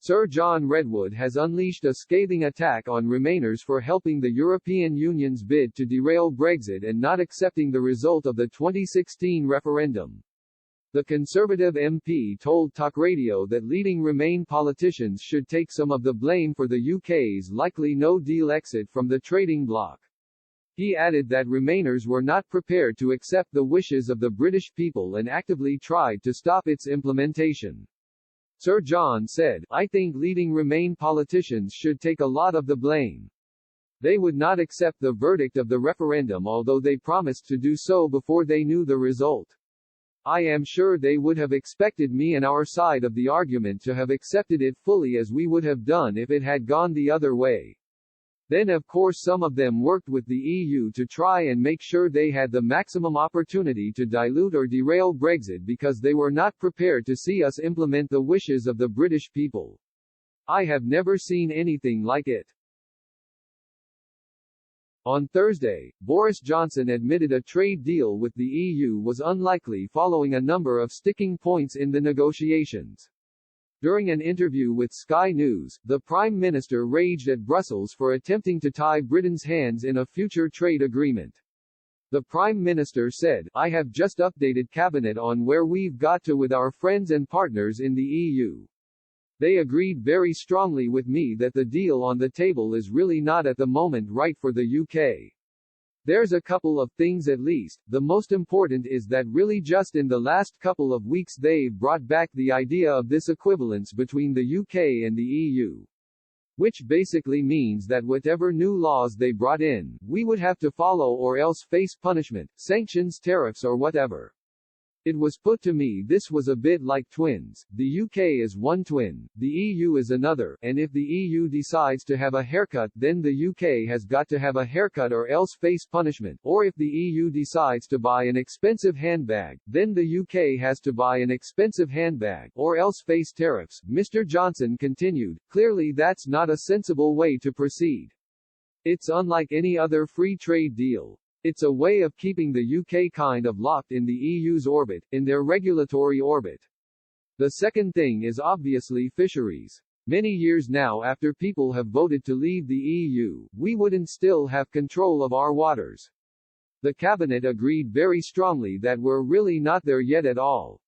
Sir John Redwood has unleashed a scathing attack on Remainers for helping the European Union's bid to derail Brexit and not accepting the result of the 2016 referendum. The Conservative MP told Talk Radio that leading Remain politicians should take some of the blame for the UK's likely no-deal exit from the trading bloc. He added that Remainers were not prepared to accept the wishes of the British people and actively tried to stop its implementation. Sir John said, "I think leading Remain politicians should take a lot of the blame. They would not accept the verdict of the referendum although they promised to do so before they knew the result. I am sure they would have expected me and our side of the argument to have accepted it fully as we would have done if it had gone the other way. Then of course some of them worked with the EU to try and make sure they had the maximum opportunity to dilute or derail Brexit because they were not prepared to see us implement the wishes of the British people. I have never seen anything like it." On Thursday, Boris Johnson admitted a trade deal with the EU was unlikely following a number of sticking points in the negotiations. During an interview with Sky News, the Prime Minister raged at Brussels for attempting to tie Britain's hands in a future trade agreement. The Prime Minister said, "I have just updated Cabinet on where we've got to with our friends and partners in the EU. They agreed very strongly with me that the deal on the table is really not at the moment right for the UK. There's a couple of things at least. The most important is that really just in the last couple of weeks they've brought back the idea of this equivalence between the UK and the EU. Which basically means that whatever new laws they brought in, we would have to follow or else face punishment, sanctions, tariffs or whatever. It was put to me this was a bit like twins. The UK is one twin, the EU is another, and if the EU decides to have a haircut then the UK has got to have a haircut or else face punishment, or if the EU decides to buy an expensive handbag, then the UK has to buy an expensive handbag, or else face tariffs." Mr. Johnson continued, "Clearly that's not a sensible way to proceed. It's unlike any other free trade deal. It's a way of keeping the UK kind of locked in the EU's orbit, in their regulatory orbit. The second thing is obviously fisheries. Many years now after people have voted to leave the EU, we wouldn't still have control of our waters. The Cabinet agreed very strongly that we're really not there yet at all.